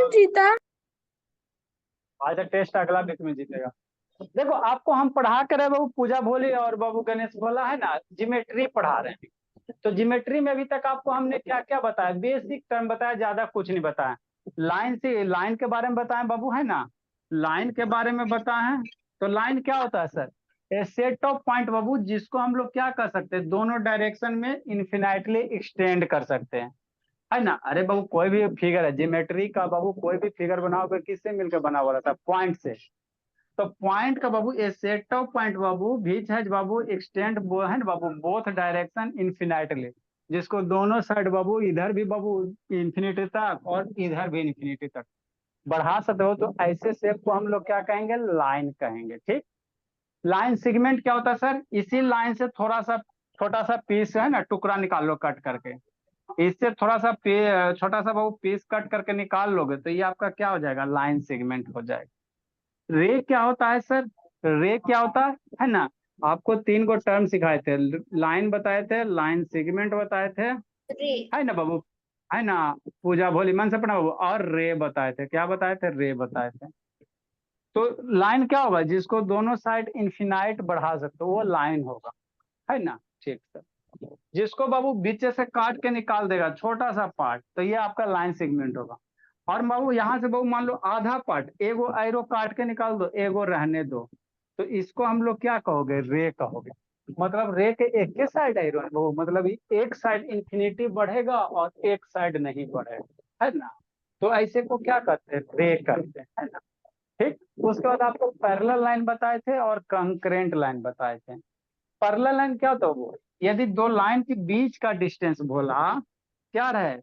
जीता। आज टेस्ट अगला वीक में जीतेगा। देखो आपको हम पढ़ा कर रहे बाबू पूजा भोले और बाबू गणेश भोला है ना, जिमेट्री पढ़ा रहे हैं। तो जिमेट्री में अभी तक आपको हमने क्या क्या बताया, बेसिक टर्म बताया, ज्यादा कुछ नहीं बताया। लाइन से लाइन के बारे में बताएं बाबू, है ना, लाइन के बारे में बताएं। तो लाइन क्या होता है sir, a set of point बाबू, जिसको हम लोग क्या कर सकते हैं, दोनों डायरेक्शन में इन्फिनाइटली एक्सटेंड कर सकते हैं, है ना। अरे बाबू कोई भी फिगर है ज्योमेट्री का बाबू, कोई भी फिगर बनाओगे किससे मिलकर बना हुआ रहता है, पॉइंट से। तो पॉइंट का बाबू ए सेट ऑफ पॉइंट बाबू विच हैज बाबू एक्सटेंड है ना बाबू बोथ डायरेक्शन इन्फिनाइटली, जिसको दोनों साइड बाबू, इधर भी बाबू इन्फिनिटी तक और इधर भी इन्फिनिटी तक बढ़ा सकते हो। तो ऐसे शेप को हम लोग क्या कहेंगे, लाइन कहेंगे, ठीक। लाइन सेगमेंट क्या होता है सर, इसी लाइन से थोड़ा सा छोटा सा पीस है ना, टुकड़ा निकाल लो कट करके, इससे थोड़ा सा छोटा सा बाबू पीस कट करके निकाल लोगे तो ये आपका क्या हो जाएगा, लाइन सेगमेंट हो जाएगा। रे क्या होता है सर, रे क्या होता है ना, आपको तीन को टर्म सिखाए थे, लाइन बताए थे, लाइन सेगमेंट बताए थे, है ना बाबू, है ना, पूजा भोली मन से पढ़ा बाबू, और रे बताए थे, क्या बताए थे, रे बताए थे। तो लाइन क्या होगा, जिसको दोनों साइड इन्फिनाइट बढ़ा सकते हो वो लाइन होगा, है ना, ठीक सर। जिसको बाबू बीच से काट के निकाल देगा छोटा सा पार्ट, तो ये आपका लाइन सेगमेंट होगा। और बाबू यहाँ से बाबू मान लो आधा पार्ट, एगो एरो काट के निकाल दो, एगो रहने दो, तो इसको हम लोग क्या कहोगे, रे कहोगे। मतलब रे के एक के साइड एरो है बाबू, मतलब एक साइड इंफिनिटी बढ़ेगा और एक साइड नहीं बढ़ेगा, है ना। तो ऐसे को क्या कहते हैं, रे कहते हैं, है ना, ठीक। उसके बाद आपको पैरेलल लाइन बताए थे और कंकरेंट लाइन बताए थे। पैरेलल लाइन क्या होता है वो, यदि दो लाइन के बीच का डिस्टेंस बोला क्या रहे,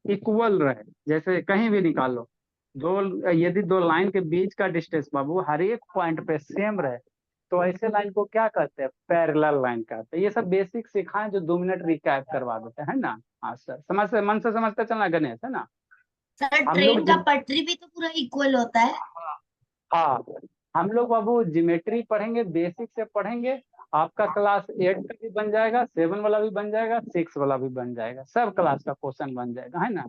इक्वल रहे, जैसे कहीं भी निकाल लो, दो, यदि दो लाइन के बीच का डिस्टेंस बाबू हर एक पॉइंट पे सेम रहे, तो ऐसे लाइन को क्या कहते हैं, पैरेलल लाइन कहते हैं। ये सब बेसिक सिखाएं जो 2 मिनट रिकैप करवा देते हैं ना। हाँ सर, समझ से मन से समझते चलना गणेश, है ना। सर हम लोग ट्रेन का पटरी भी तो पूरा इक्वल होता है। हाँ, हम लोग बाबू ज्योमेट्री पढ़ेंगे, बेसिक से पढ़ेंगे। आपका क्लास 8 का भी बन जाएगा, 7 वाला भी बन जाएगा, 6 वाला भी बन जाएगा, सब क्लास का क्वेश्चन बन जाएगा, है ना।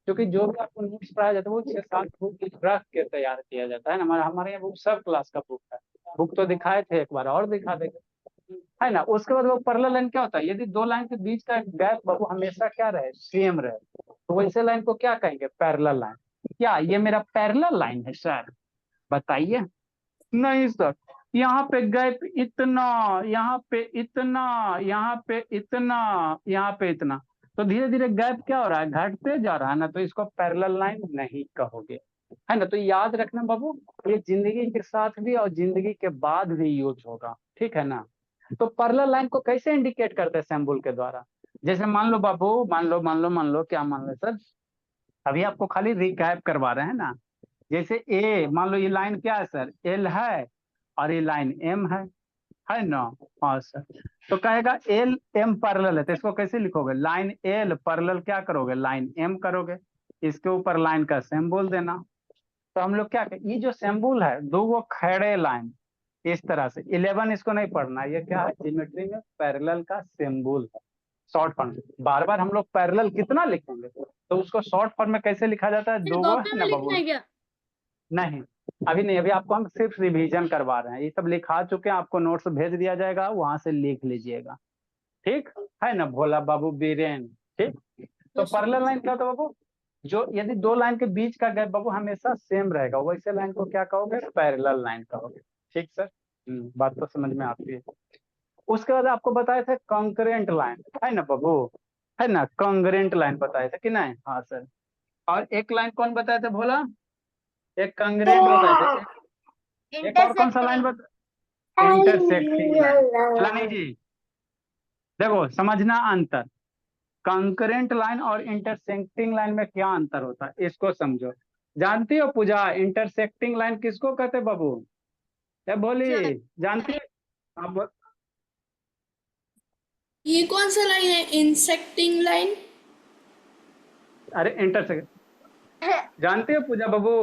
क्योंकि जो भी आपको नोट्स पढ़ाया जाता है वो 6-7 बुक रख के तैयार किया जाता है ना। हमारे हमारे यहाँ बुक सब क्लास का बुक है। बुक तो दिखाए थे, एक बार और दिखा देंगे, है ना। उसके बाद वो पैरेलल लाइन क्या होता है, यदि दो लाइन के बीच का गैप बाबू हमेशा क्या रहे, सेम रहे, तो वैसे लाइन को क्या कहेंगे, पैरेलल लाइन। क्या ये मेरा पैरेलल लाइन है सर, बताइए। नहीं सर, यहाँ पे गैप इतना, यहाँ पे इतना, यहाँ पे इतना, यहाँ पे इतना, तो धीरे धीरे गैप क्या हो रहा है, घटते जा रहा है ना, तो इसको पैरेलल लाइन नहीं कहोगे, है ना। तो याद रखना बाबू, ये जिंदगी के साथ भी और जिंदगी के बाद भी यूज होगा, ठीक है ना। तो पैरेलल लाइन को कैसे इंडिकेट करते हैं, सिंबल के द्वारा। जैसे मान लो बाबू, मान लो क्या मान लो सर, अभी आपको खाली रिकैप करवा रहे हैं ना। जैसे ए मान लो, ये लाइन क्या है सर, एल है, और ये लाइन एम है ना। हाँ सर, तो कहेगा एल एम पैरेलल है, तो इसको कैसे लिखोगे, लाइन एल पैरेलल क्या करोगे, लाइन एम करोगे, इसके ऊपर लाइन का सिंबल देना। तो हम लोग क्या कहें, ये जो सिंबल है दो वो खड़े लाइन, इस तरह से 11 इसको नहीं पढ़ना, ये क्या है, ज्योमेट्री में पैरेलल का सिंबल है, शॉर्ट फॉर्म। बार बार हम लोग पैरेलल कितना लिखेंगे, तो उसको शॉर्ट फॉर्म में कैसे लिखा जाता है, दो वो कॉपी है में ना लिखना बाबू। है क्या? नहीं, अभी नहीं, अभी आपको हम सिर्फ रिवीजन करवा रहे हैं, ये सब लिखा चुके हैं, आपको नोट्स भेज दिया जाएगा, वहां से लिख लीजिएगा, ठीक है ना भोला बाबू बीरेन, ठीक। तो यस सर। पैरेलल लाइन क्या होता है बाबू, जो यदि दो लाइन के बीच का गैप बाबू हमेशा सेम रहेगा, वैसे लाइन को क्या कहोगे, पैरेलल लाइन कहोगे, ठीक सर। बात तो समझ में आती है। उसके बाद आपको बताए थे कॉन्करेंट लाइन, है ना बाबू, है ना, कॉन्करेंट लाइन बताए थे कि नहीं, हाँ सर। और एक लाइन कौन बताए थे भोला, एक कांग्रेंट बताए थे, एक और कौन सा लाइन इंटरसेक्टिंग। बता, इंटरसेक्टिंग लाइन। चला जी, देखो समझना अंतर, कंकरेंट लाइन और इंटरसेक्टिंग लाइन में क्या अंतर होता है, इसको समझो। जानती हो पूजा, इंटरसेक्टिंग लाइन किसको कहते हैं बाबू, क्या बोली, सर जानती है आप। ये कौन सा लाइन है, इंसेक्टिंग लाइन? अरे इंटरसेक्ट, जानती हो पूजा बाबू,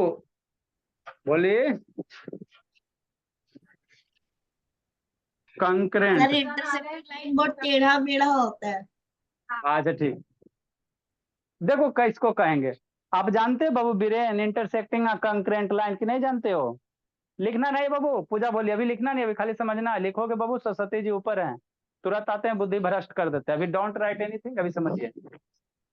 बोली, सर कंकरेंट। इंटरसेक्टिंग लाइन बहुत टेढ़ा मेढ़ा होता है। अच्छा ठीक, देखो किसको कहेंगे, आप जानते हो बाबू बीरेन इंटरसेक्टिंग कंकरेंट लाइन की नहीं जानते हो? लिखना नहीं बाबू, पूजा बोलिए, अभी लिखना नहीं, अभी खाली समझना है। लिखोगे बाबू सरस्वती जी ऊपर हैं, तुरंत आते हैं बुद्धि भ्रष्ट कर देते हैं। अभी डोंट राइट एनीथिंग, अभी समझिए।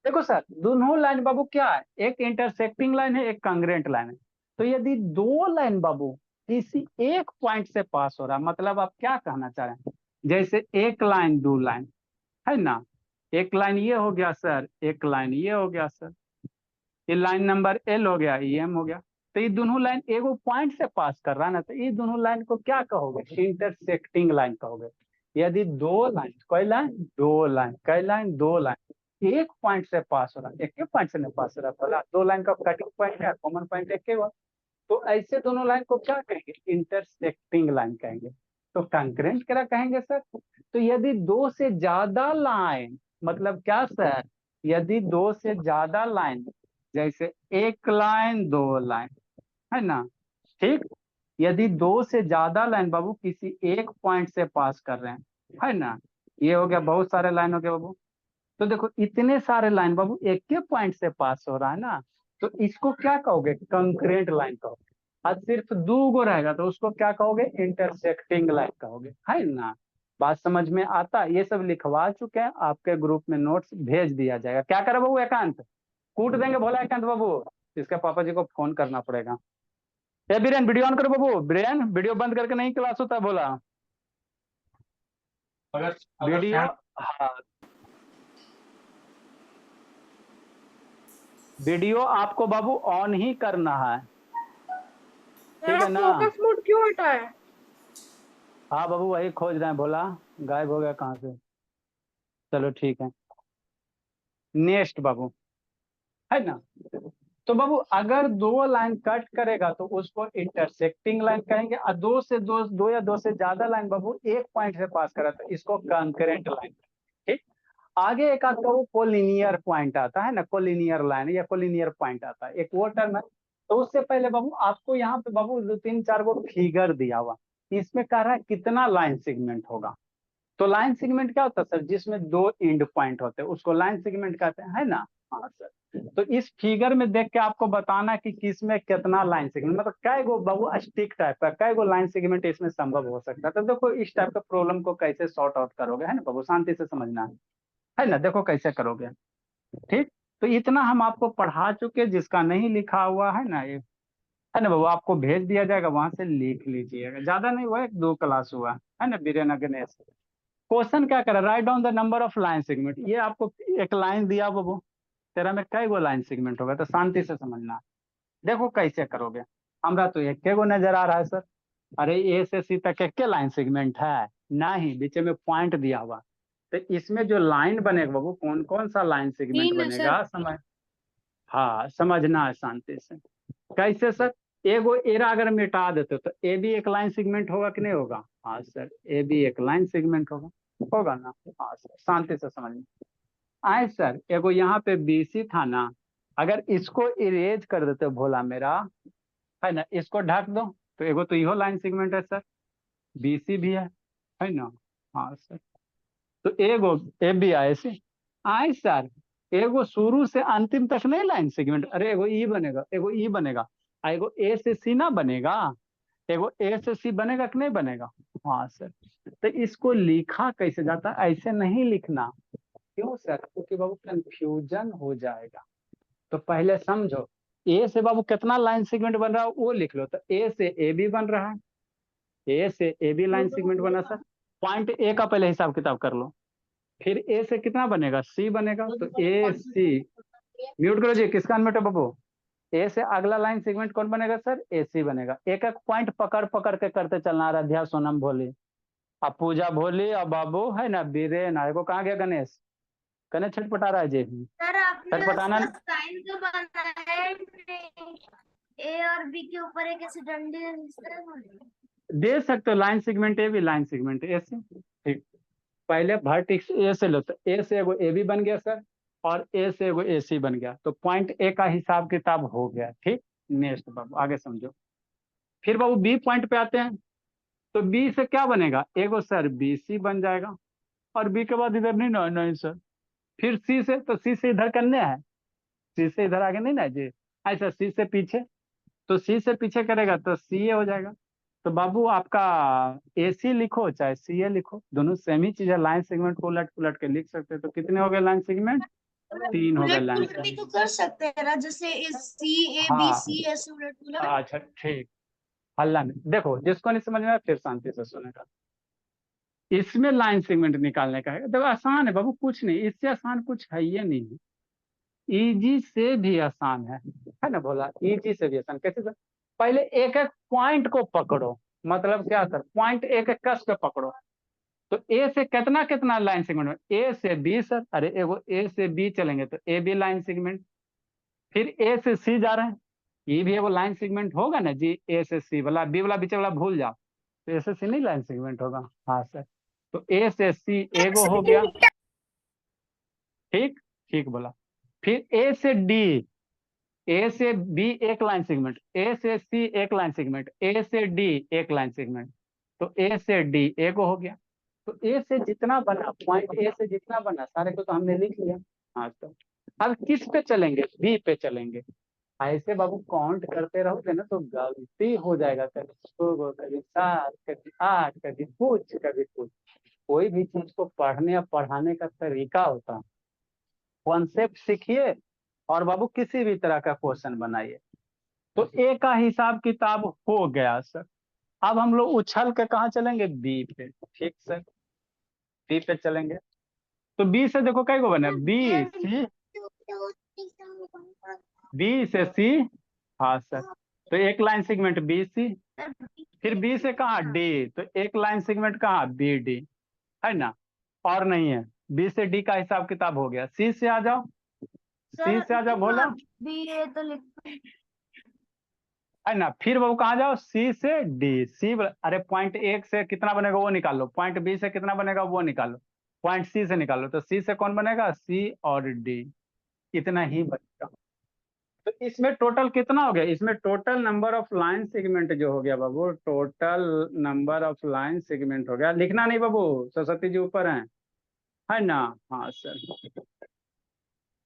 देखो सर, दोनों लाइन बाबू क्या है, एक इंटरसेक्टिंग लाइन है, एक कंग्रेंट लाइन है। तो यदि दो लाइन बाबू किसी एक पॉइंट से पास हो रहा, मतलब आप क्या कहना चाह रहे हैं, जैसे एक लाइन दो लाइन है ना, एक लाइन ये हो गया सर, एक लाइन ये हो गया सर, ये लाइन नंबर एल हो गया, ये एम हो गया। तो ये दोनों लाइन एगो पॉइंट से पास कर रहा है ना, तो ये दोनों लाइन को क्या कहोगे, इंटरसेक्टिंग लाइन कहोगे। यदि दो लाइन, कई लाइन, दो लाइन, कई लाइन, दो लाइन एक पॉइंट से पास हो रहा है, एक ही पॉइंट से नहीं पास हो रहा, बोला दो लाइन का कटिंग पॉइंट है, कॉमन पॉइंट एक ही हुआ। तो ऐसे दोनों लाइन को क्या कहेंगे, इंटरसेक्टिंग लाइन कहेंगे। तो कंकरेंट क्या कहेंगे सर, तो यदि दो से ज्यादा लाइन, मतलब क्या सर, यदि दो से ज्यादा लाइन, जैसे एक लाइन दो लाइन है ना, ठीक, यदि दो से ज्यादा लाइन बाबू किसी एक पॉइंट से पास कर रहे हैं है ना, ये हो गया बहुत सारे लाइन हो गया बाबू। तो देखो इतने सारे लाइन बाबू एक के पॉइंट से पास हो रहा है ना, तो इसको क्या कहोगे, कंकरेंट लाइन कहोगे। और सिर्फ दो गो रहेगा तो उसको क्या कहोगे, इंटरसेक्टिंग लाइन कहोगे, है ना। बात समझ में आता, ये सब लिखवा चुके हैं, आपके ग्रुप में नोट्स भेज दिया जाएगा। क्या करे बाबू, एकांत कूट देंगे भोला एकांत बाबू, इसके पापा जी को फोन करना पड़ेगा। ए बीरेन वीडियो ऑन करो बाबू, बीरेन वीडियो बंद करके नहीं क्लास होता बोला। अगर वीडियो, फैन हाँ वीडियो आपको बाबू ऑन ही करना है, ठीक है ना। फोकस मोड क्यों हटा है? हाँ बाबू वही खोज रहे हैं, भोला गायब हो गया कहाँ से। चलो ठीक है, नेक्स्ट बाबू, है ना। तो बाबू अगर दो लाइन कट करेगा तो उसको इंटरसेक्टिंग लाइन कहेंगे, और दो से दो या दो से ज्यादा लाइन बाबू एक पॉइंट से पास करा तो इसको कंकरेंट लाइन, ठीक। आगे एक आता है वो कोलिनियर पॉइंट आता है ना, कोलिनियर लाइन या कोलिनियर पॉइंट आता है, एक वो टर्म है। तो उससे पहले बाबू आपको यहाँ पे बाबू दो तीन चार गो फिगर दिया हुआ, इसमें कह रहा है कितना लाइन सेगमेंट होगा। तो लाइन सेगमेंट क्या होता है सर, जिसमें दो एंड पॉइंट होते हैं उसको लाइन सेगमेंट कहते हैं, है ना। हाँ सर, तो इस फिगर में देख के आपको बताना कि किस में कितना लाइन सेगमेंट, मतलब कै गो बाबू स्टिक टाइप का कै गो लाइन सेगमेंट इसमें संभव हो सकता है। तो देखो इस टाइप का प्रॉब्लम को कैसे सॉर्ट आउट करोगे, है ना बाबू, शांति से समझना है ना, देखो कैसे करोगे, ठीक। तो इतना हम आपको पढ़ा चुके, जिसका नहीं लिखा हुआ है ना ये, है ना बाबू, आपको भेज दिया जाएगा, वहां से लिख लीजिएगा, ज्यादा नहीं हुआ, एक दो क्लास हुआ है ना। बीरेन गणेश क्वेश्चन क्या करा, write down the number of line segment, ये आपको एक लाइन दिया बाबू, तेरा में कई गो लाइन सेगमेंट होगा, तो शांति से समझना। देखो कैसे करोगे, हमरा तो एक गो नजर आ रहा है सर, अरे ए से सी तक एक के लाइन सेगमेंट है, नहीं बीच में पॉइंट दिया हुआ। तो इसमें जो लाइन बनेगा बाबू, कौन कौन सा लाइन सेगमेंट तीन है बनेगा, समझ, हाँ समझना है शांति से। कैसे सर, एगो एरा अगर मिटा देते तो ए भी एक लाइन सेगमेंट होगा कि नहीं होगा, हाँ सर ए भी एक लाइन सेगमेंट होगा, होगा ना। हाँ सर शांति से समझना। आए सर, एगो यहाँ पे बीसी था ना, अगर इसको इरेज कर देते भोला मेरा, है ना, इसको ढक दो, तो एगो तो इहो लाइन सेगमेंट है सर, बीसी भी है ना। हाँ सर, तो एगो ए बी आए से आए सर, एगो शुरू से अंतिम तक नहीं लाइन सेगमेंट, अरे एगो ई बनेगा, एगो ई बनेगा, एगो ए से सी ना बनेगा, एगो ए से सी बनेगा कि नहीं बनेगा। हाँ सर, तो इसको लिखा कैसे जाता, ऐसे नहीं लिखना, क्यों सर, क्योंकि बाबू कंफ्यूजन हो जाएगा। तो पहले समझो, ए से बाबू कितना लाइन सेगमेंट बन रहा है वो लिख लो, तो ए से ए बी बन रहा है, ए से ए बी लाइन सेगमेंट बना सर, पॉइंट ए का पहले हिसाब किताब कर लो, फिर ए से कितना बनेगा, सी बनेगा, तो ए सी, म्यूट करो जी, किसका अनम्यूट है बाबू। ए से अगला लाइन सेगमेंट कौन बनेगा सर, ए सी बनेगा। एक एक पॉइंट पकड़ पकड़ के करते चलना, राध्या सोनम भोली, अब पूजा भोली, अब बाबू है ना बीरेन, को कहाँ गया गणेश, गणेश छटपटा रहा है जी, सर आपने छटपटाना उसका साइन तो बनाया नहीं, ए और बी के ऊपर एक ऐसे डंडे दे सकते हो, लाइन सेगमेंट ए भी लाइन सेगमेंट ए से, ठीक। पहले वर्टेक्स ए से लो, तो ए से एगो ए बी बन गया सर, और ए से एगो ए सी बन गया, तो पॉइंट ए का हिसाब किताब हो गया, ठीक। नेक्स्ट बाबू आगे समझो, फिर बाबू बी पॉइंट पे आते हैं, तो बी से क्या बनेगा, एगो सर बी सी बन जाएगा, और बी के बाद इधर नहीं ना, नहीं सर, फिर सी से, तो सी से इधर करने हैं, सी से इधर आगे नहीं ना जी, ऐसा सी से पीछे, तो सी से पीछे करेगा तो सी ए हो जाएगा। तो बाबू आपका ए सी लिखो चाहे सी ए लिखो, दोनों सेम ही चीज है। लाइन सेगमेंट को उलट पुलट के लिख सकते हैं। तो कितने हो गए लाइन सेगमेंट? 3 हो गए उलट लाइन पुलट भी सेगमेंट। तो कर सकते हैं ना, जैसे सी ए बी हाँ, सी ऐसे उलट पुलट। अच्छा ठीक। हल्ला नहीं, देखो जिसको नहीं समझ में आया फिर शांति से सुनेगा। इसमें लाइन सेगमेंट निकालने का है, देखो आसान है बाबू, कुछ नहीं, इससे आसान कुछ है ये नहीं है। इजी से भी आसान है ना, बोला इजी से भी आसान कैसे सर? पहले एक एक पॉइंट को पकड़ो, मतलब क्या सर, पॉइंट एक एक कस पे पकड़ो। तो ए से कितना कितना लाइन सेगमेंट में, ए से बी सर, अरे एगो ए से बी चलेंगे तो ए बी लाइन सेगमेंट। फिर ए से सी जा रहे हैं, ये भी एगो लाइन सेगमेंट होगा ना जी। ए से सी वाला, बी वाला बीच वाला भूल जाओ, तो ए से सी नहीं लाइन सेगमेंट होगा। हाँ सर, तो ए से सी एगो हो गया, ठीक, ठीक बोला। फिर ए से डी, ए से बी एक लाइन सेगमेंट, ए से सी एक लाइन सेगमेंट, ए से डी एक लाइन सेगमेंट, तो ए से डी एक हो गया। तो ए से जितना बना, पॉइंट ए से जितना बना सारे को तो हमने लिख लिया। हाँ, तो अब किस पे चलेंगे? बी पे चलेंगे। ऐसे बाबू काउंट करते रहोगे ना तो गलती हो जाएगा, कभी 2 कभी 7 कभी 8 कभी कुछ। कोई भी चीज को पढ़ने या पढ़ाने का तरीका होता है। कॉन्सेप्ट सीखिए और बाबू किसी भी तरह का क्वेश्चन बनाइए। तो ए का हिसाब किताब हो गया सर। अब हम लोग उछल के कहाँ चलेंगे? बी पे, ठीक सर, बी पे चलेंगे। तो बी से देखो कई को बने, बी सी, बी से सी, हाँ सर, तो एक लाइन सेगमेंट बी सी। फिर बी से कहाँ? डी, तो एक लाइन सेगमेंट कहाँ? बी डी, है ना, और नहीं है। बी से डी का हिसाब किताब हो गया। सी से आ जाओ, सी सर से आ जाओ, बोलो, बी ए तो लिख। है ना। फिर वो कहाँ जाओ? सी से डी, सी, अरे पॉइंट एक से कितना बनेगा वो निकालो, पॉइंट बी से कितना बनेगा वो निकालो, पॉइंट सी से निकालो, तो सी से कौन बनेगा? सी और डी, इतना ही बनेगा। तो इसमें टोटल कितना हो गया? इसमें total number of line segment जो हो गया बाबू, total number of line segment हो गया। लिखना नहीं बाबू, सरस्वती जी ऊपर है ना। हाँ सर,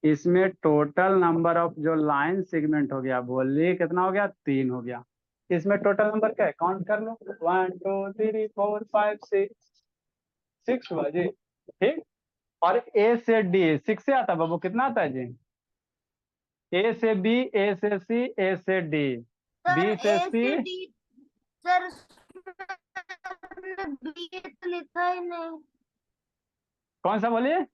इसमें टोटल नंबर ऑफ जो लाइन सेगमेंट हो गया, बोलिए कितना हो गया? 3 हो गया। इसमें टोटल नंबर क्या है? काउंट कर लो, 1 2 3 4 5 6, 6 हुआ जी, ठीक। और ए से डी 6 से आता है बाबू, कितना आता है जी? ए से बी, ए से सी, ए से डी, सर बी से ए सी, से डी, सर बी ए तो लिखा ही नहीं। कौन सा बोलिए?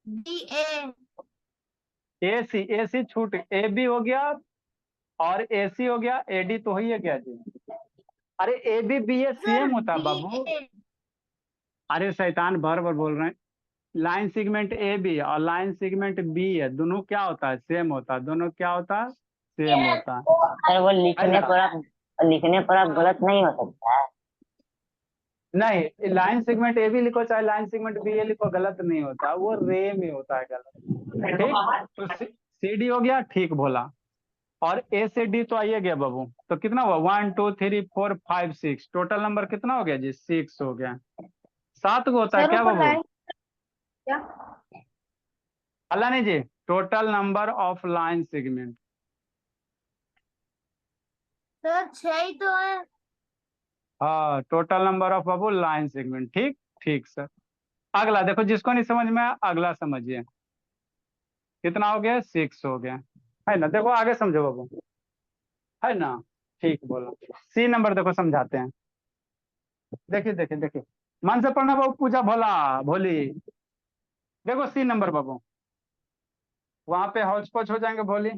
बी ए। ए सी छूट, ए बी हो गया और ए सी हो गया, ए डी तो ही है क्या जी? अरे A B B A sir same होता है बी बाबू। ए। अरे शैतान बार बार बोल रहे हैं। लाइन सेगमेंट ए बी और लाइन सेगमेंट बी है, दोनों क्या होता है? सेम होता है, दोनों क्या होता है? सेम होता सर वो है ना। लिखने पर आप गलत नहीं हो सकता है। नहीं, लाइन सेगमेंट ए बी लिखो चाहे लाइन सेगमेंट बी ए लिखो, गलत नहीं होता, वो रे में होता है गलत, ठीक। तो सी डी हो गया, ठीक बोला। और ए से डी तो आइए गया बाबू, तो कितना हुआ? 1 2 3 4 5 6, टोटल नंबर कितना हो गया जी? 6 हो गया। 7 को होता है सर क्या ऊपर बाबू? लाइन क्या? अल्लाह नहीं जी, total number of line segment. Sir 6 ही तो है। हाँ, टोटल नंबर ऑफ बाबू लाइन सेगमेंट, ठीक, ठीक सर। अगला देखो, जिसको नहीं समझ में आया अगला समझिए। कितना हो गया? 6 हो गया, है ना। देखो आगे समझो बाबू, है ना, ठीक बोला। सी नंबर देखो समझाते हैं। देखिए देखिए देखिए, मन से पढ़ना बाबू, पूजा भोला भोली। देखो सी नंबर बाबू, वहां पे हौच पौच हो जाएंगे भोली।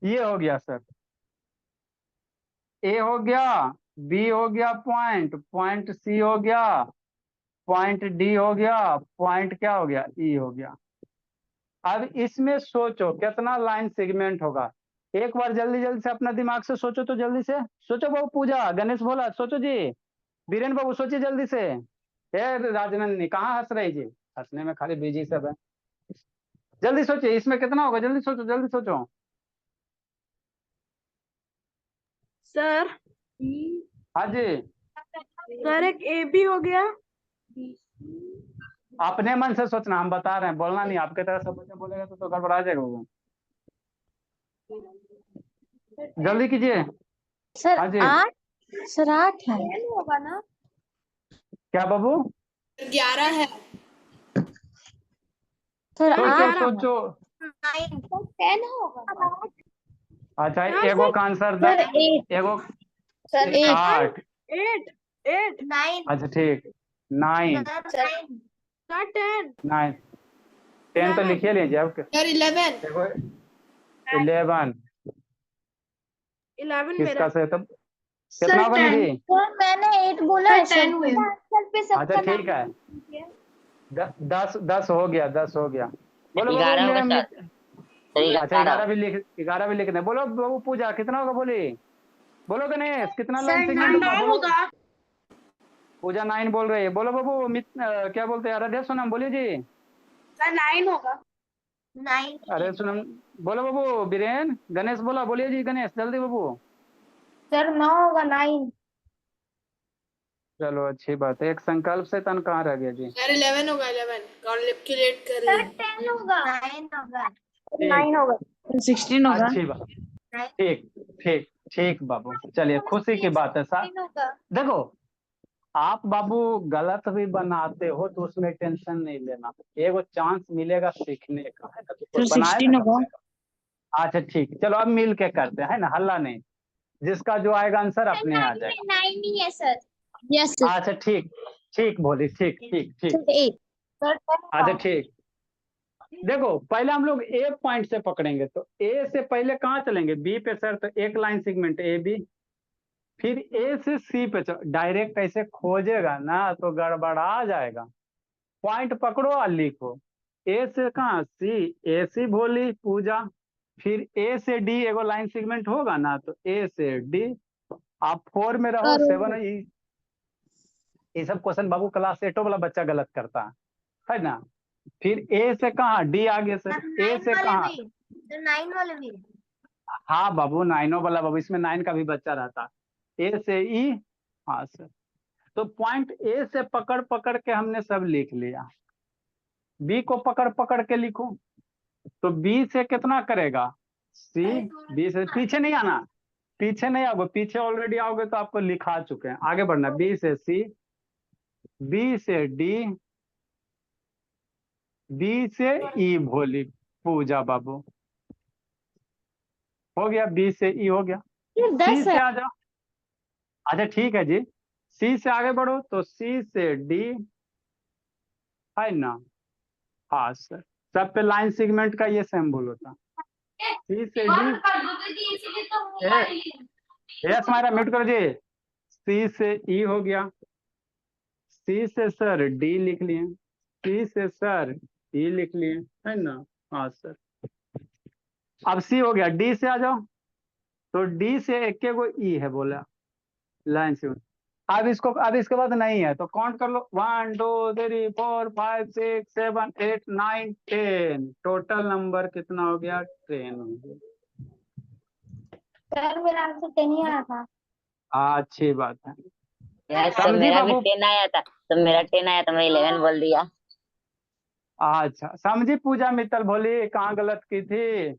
ये हो गया सर, ए हो गया, बी हो गया, पॉइंट पॉइंट सी हो गया, पॉइंट डी हो गया, पॉइंट क्या हो गया? ई हो गया। अब इसमें सोचो कितना लाइन सेगमेंट होगा। एक बार जल्दी जल्दी से अपना दिमाग से सोचो, तो जल्दी से सोचो बाबू, पूजा गणेश भोला सोचो जी, बीरेन बाबू सोचिए जल्दी से। राजनंदिनी कहाँ हंस रही जी? हंसने में खाली बिजी सब है। जल्दी सोचिए इसमें कितना होगा, जल्दी सोचो जल्दी सोचो। सर हाँ जी, सर एक ए बी हो गया। अपने मन से सोचना, हम बता रहे हैं, बोलना नहीं। आपके तरह सब बच्चे बोलेगा तो गड़बड़ा जाएगा वो। जल्दी कीजिए। सर हाँ जी, 8 सर 8 है। होगा ना? क्या बाबू? 11 है। सर सोचो 8 सोचो। 9 तो 10 होगा। अच्छा, एगो का आंसर सर 8 एगो सर 8 8। 8 9 अच्छा ठीक, 9 सर 10 9 10 तो लिखिए लीजिए आपके। सर 11 देखो 11 मेरा किसका से तो सर कितना होगा 10 निधि? सर मैंने 8 बोला है सर। 10 हुए। आंसर पे अच्छा सबका नाम ठीक है, लिखिए। 10 हो गया, 10 हो गया। बोलो 11 होगा बाबू। सर। सर अच्छा 11। 11 भी लिख दें। बोलो बाबू पूजा कितना होगा बोली? बोलो गणेश कितना लाइन सर सेगमेंट होगा? 9 बोलो। होगा। पूजा 9 बोल रही है। बोलो बाबू क्या बोलते हैं? आराध्या सोनम बोलिए जी। सर 9 होगा। 9 अरे सोनम बोलो बाबू। बीरेन गणेश बोला, बोलिए जी गणेश जल्दी बाबू। सर 9 होगा 9 चलो अच्छी बात है। एक संकल्प से तन कहाँ रह गया जी? सर 11 होगा। 11 कैलकुलेट कर रही सर हूँ। 10 होगा 9 होगा ठीक, 9 होगा 16 होगा। अच्छी बात। ठीक ठीक ठीक बाबू, चलिए खुशी की बात है साहब। 9 होगा। देखो आप बाबू गलत भी बनाते हो तो उसमें टेंशन नहीं लेना, एगो चांस मिलेगा सीखने का, है ना? तो कोई सर बनाएगा 16 ना होगा। बनाएगा। अच्छा ठीक, चलो अब मिल के करते हैं, है ना? हल्ला नहीं, जिसका जो आएगा आंसर अपने आ जाएगा। 9 ही है सर। Yes sir. अच्छा ठीक, ठीक बोली, ठीक ठीक ठीक। सर 8 सर 10 अच्छा ठीक, देखो पहले हम लोग ए पॉइंट से पकड़ेंगे, तो ए से पहले कहाँ चलेंगे? बी पे सर, तो एक लाइन सेगमेंट ए बी, फिर ए से सी पे डायरेक्ट ऐसे खोजेगा ना तो गड़बड़ा जाएगा। पॉइंट पकड़ो और लिखो। ए से कहाँ? सी, ए सी बोली पूजा, फिर ए से डी एगो लाइन सेगमेंट होगा ना, तो ए से डी। आप 4 में रहो, 7 ये सब क्वेश्चन बाबू क्लास 8 वाला बच्चा गलत करता है ना? फिर ए से कहाँ? डी आगे सर, ए 9 से वाले कहाँ? भी। सर 9 वाले भी। हाँ बाबू 9 वाला बाबू, इसमें 9 का भी बच्चा रहता। ए से ई, हाँ सर। तो पॉइंट ए से पकड़ पकड़ के हमने सब लिख लिया। बी को पकड़ पकड़ के लिखो, तो बी से कितना करेगा? सी। बी से पीछे नहीं आना, पीछे नहीं आओगे, पीछे ऑलरेडी आओगे तो आपको लिखा चुके हैं। आगे बढ़ना, बी से सी, बी से डी, बी से ई भोली पूजा बाबू। हो गया, बी से ई हो गया। ये सी 10 से है। आ जाओ। अच्छा ठीक है जी, सी से आगे बढ़ो, तो सी से डी, है ना? हाँ सर, सब पे लाइन सेगमेंट का ये सिंबल होता। सी से डी, यस हमारा म्यूट कर जी। सी से ई हो गया, सी से सर डी लिख लिए, सी से सर ई लिख लिए, है ना? हाँ सर। अब सी हो गया, डी से आ जाओ, तो डी से एक गो ई है बोला लाइन से। अब इसके बाद नहीं है तो काउंट कर लो, 1 2 3 4 5 6 7 8 9 10। टोटल नंबर कितना हो गया? 10 हो गया। सर मेरा आंसर 10 ही आया था। हाँ अच्छी बात है। यार तो समझी मेरा भी बाबू? 10 आया था, तो मेरा 10 आया था, मैं 11 बोल दिया। अच्छा समझी पूजा मित्तल भोली कहाँ गलत की थी?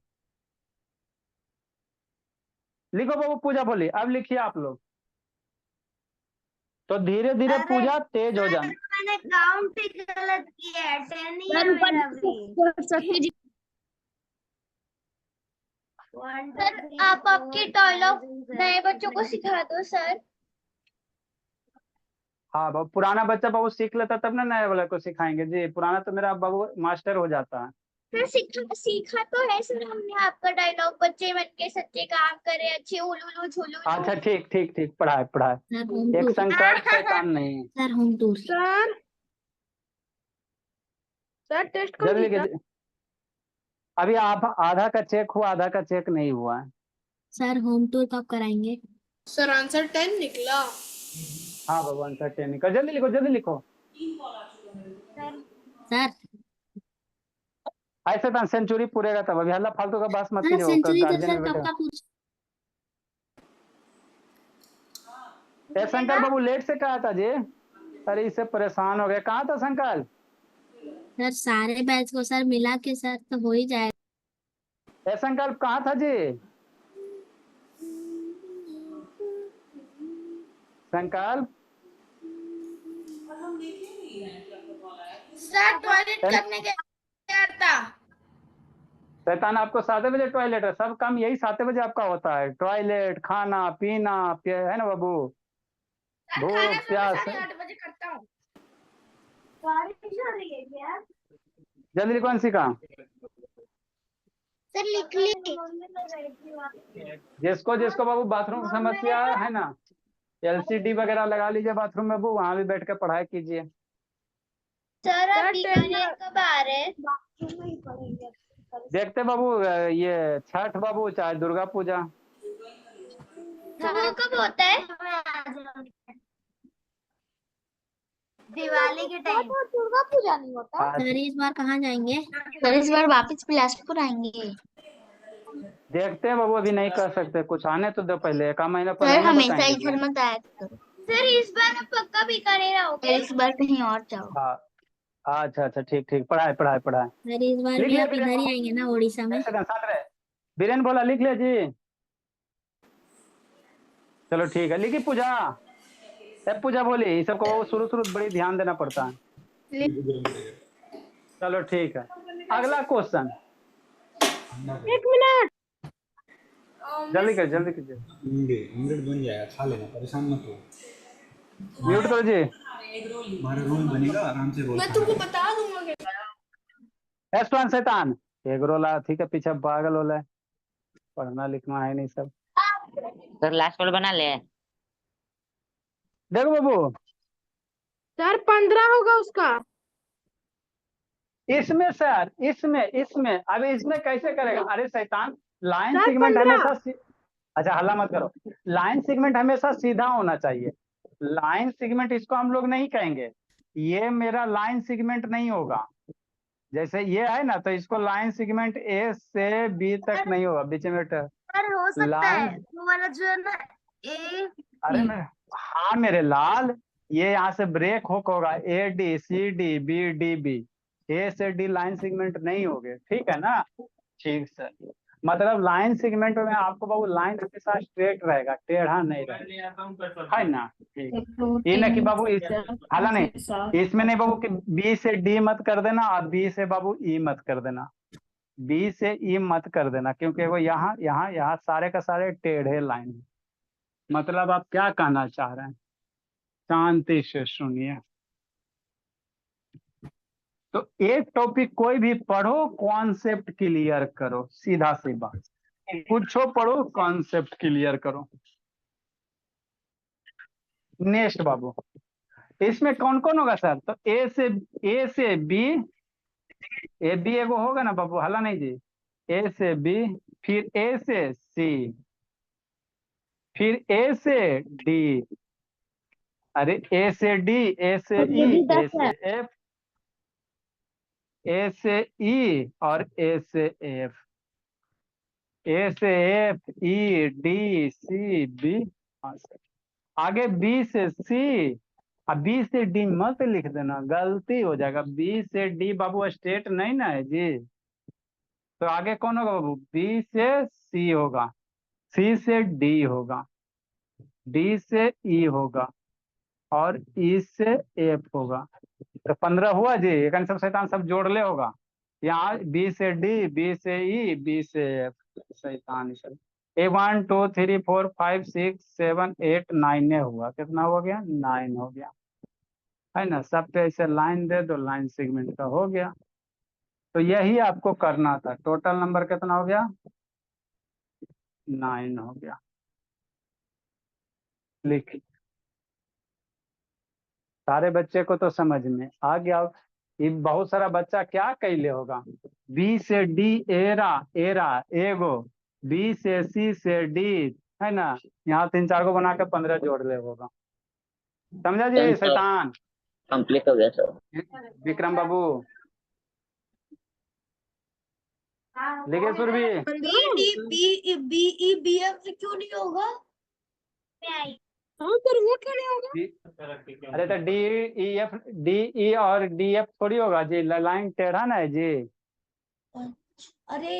लिखो बाबू पूजा बोली, अब लिखिए आप लोग, तो धीरे धीरे अरे, पूजा तेज हो सर जाना। मैंने काउंट ही गलत किया है। 10 ही है सर ऊपर मेरा भी। सर जी। सर आप आपके डायलॉग नए बच्चों को सिखा दो सर। हाँ बाबू, पुराना बच्चा बाबू सीख लेता तब ना नए वाले को सिखाएंगे जी। पुराना तो मेरा बाबू मास्टर हो जाता है। सर सीखा तो है सर हमने आपका डायलॉग, बच्चे बन के सच्चे काम करे, अच्छे उलूलू झुलू। अच्छा ठीक ठीक ठीक, पढ़ाए पढ़ाए, एक संकल्प से काम नहीं। Sir home tour. Sir test जल्दी कंप्लीट। लिखिए। अभी आप आधा का चेक हुआ, आधा का चेक नहीं हुआ है। सर होम टूर कब कराएंगे? सर आंसर 10 निकला। हाँ बाबू आंसर 10 निकल, जल्दी लिखो जल्दी लिखो। सर ऐसे तो सेंचुरी पूरेगा तब। अभी हल्ला फालतू का बात मत सर कीजिए, सेंचुरी तो गार्जियन सर में कब बैठा। का पूछ। शंकर बाबू लेट से कहा था जी। अरे इससे परेशान हो गए, कहाँ था शंकर? सर सारे बैच को सर मिला के सर तो हो ही जाएगा। ए संकल्प कहाँ था जी? संकल्प सर टॉयलेट करने गया था। शैतान, आपको 7 बजे टॉयलेट है, सब काम यही 7 बजे आपका होता है, टॉयलेट, खाना पीना, है ना बाबू? सर भूख खाना सुबह प्यास। 8:30 करता हूँ। बारिश हो रही है क्या? जल्दी कौन सी काम? सर लिख ली। जिसको जिसको बाबू बाथरूम की समस्या है ना, एलसीडी वगैरह लगा लीजिए बाथरूम में बाबू, वहां भी बैठ के पढ़ाई कीजिए। सर आप दिवाली कब आ रहे हैं? देखते बाबू ये छठ बाबू चाहे दुर्गा पूजा। वो कब होता है? दिवाली के टाइम। दुर्गा पूजा नहीं होता। आज सर इस बार कहाँ जाएंगे? सर इस बार वापस बिलासपुर आएंगे। देखते हैं बाबू, अभी नहीं कर सकते, कुछ आने तो दो पहले, 1 महीना सर पहले हमेशा बताएंगे इधर जी। मत आया करो। सर इस बार आप पक्का बीकानेर आओगे? सर इस बार कहीं और जाओ। हाँ अच्छा अच्छा, ठीक ठीक, पढ़ाए पढ़ाए पढ़ाए। सर इस बार लिख भी लिया आप बीरेन इधर ही बाबू? आएंगे ना उड़ीसा में? एक सेकंड साथ रहे। बीरेन बोला लिख लिया जी। चलो ठीक है, लिखी पूजा। पूजा बोली, ये सबको शुरू शुरू बड़ी ध्यान देना पड़ता है। चलो ठीक है, अगला क्वेश्चन। 1 मिनट। जल्दी कर जल्दी कीजिए। ऑमलेट बन जाएगा, खा लेना, परेशान मत हो। म्यूट करो जी। हमारा रोल बनेगा, आराम से रोल मैं तुमको बता दूंगा कि एस्टोन शैतान एक रोला, ठीक है, पीछे पागल होला है, पढ़ना लिखना है नहीं सब। सर लास्ट वाला बना ले। देखो बाबू, सर 15 होगा उसका। इसमें सर इसमें अब इसमें कैसे करेगा? अरे शैतान, लाइन सर सेगमेंट 15। हमेशा अच्छा हल्ला मत करो, लाइन सेगमेंट हमेशा सीधा होना चाहिए। लाइन सेगमेंट इसको हम लोग नहीं कहेंगे, ये मेरा लाइन सेगमेंट नहीं होगा। जैसे ये है ना, तो इसको लाइन सेगमेंट ए से बी तक नहीं होगा, बीच में सर हो सकता है लाइन। वो वाला जो है ना ए। अरे मैं, हाँ मेरे लाल, ये यहाँ से ब्रेक होगा, A D C D B D B, A से डी लाइन सेगमेंट नहीं होगे, ठीक है ना? ठीक सर, मतलब लाइन सेगमेंट में आपको बाबू लाइन हमेशा स्ट्रेट रहेगा, टेढ़ा नहीं रहेगा, है ना? ठीक, ये ना कि बाबू इस हाला नहीं, इसमें नहीं बाबू कि बी से डी मत कर देना और बी से बाबू ई मत कर देना, बी से ई मत कर देना, क्योंकि वो यहाँ यहाँ यहाँ सारे का सारे टेढ़े लाइन है। मतलब आप क्या कहना चाह रहे हैं? शांति से सुनिए। तो एक टॉपिक कोई भी पढ़ो, कॉन्सेप्ट क्लियर करो, सीधा सी बात, पूछो पढ़ो कॉन्सेप्ट क्लियर करो। नेक्स्ट बाबू, इसमें कौन कौन होगा सर? तो ए से बी, ए बी एगो होगा ना बाबू, हला नहीं जी, ए से बी, फिर ए से सी, फिर ए से डी, अरे ए से डी, ए से ई, ए से एफ, ए से ई और ए से एफ, ए से एफ, ई, डी, सी, बी, आगे बी से सी, अब बी से डी मत लिख देना, गलती हो जाएगा। बी से डी बाबू स्टेट नहीं ना है जी, तो आगे कौन होगा बाबू? बी से सी होगा, सी से डी होगा, डी से ई होगा और ई से एफ होगा। तो 15 हुआ जी, एक सब शैतान सब जोड़ ले होगा, यहाँ बी से डी, बी से ई, बी से एफ, शैतान सब ए 1 2 3 4 5 6 7 8 9 हुआ, कितना हो गया? 9 हो गया, है ना? सब पे ऐसे लाइन दे दो, लाइन सेगमेंट का हो गया। तो यही आपको करना था। टोटल नंबर कितना हो गया? 9 हो गया। लिखिए, सारे बच्चे को तो समझ में आ गया। ये बहुत सारा बच्चा क्या कैले होगा, बी से डी एरा एरा एगो, बी से सी से डी, है ना? यहाँ 3 4 को बना के 15 जोड़ ले होगा। समझा जी शैतान? कंप्लीट हो गया सर। विक्रम बाबू लिखे Surabhi, B D B B E B F से क्यों नहीं होगा? हाँ सर वो क्यों नहीं होगा? अरे तो डी ई और डी एफ थोड़ी होगा जी, लाइन टेढ़ा ना है जी। अरे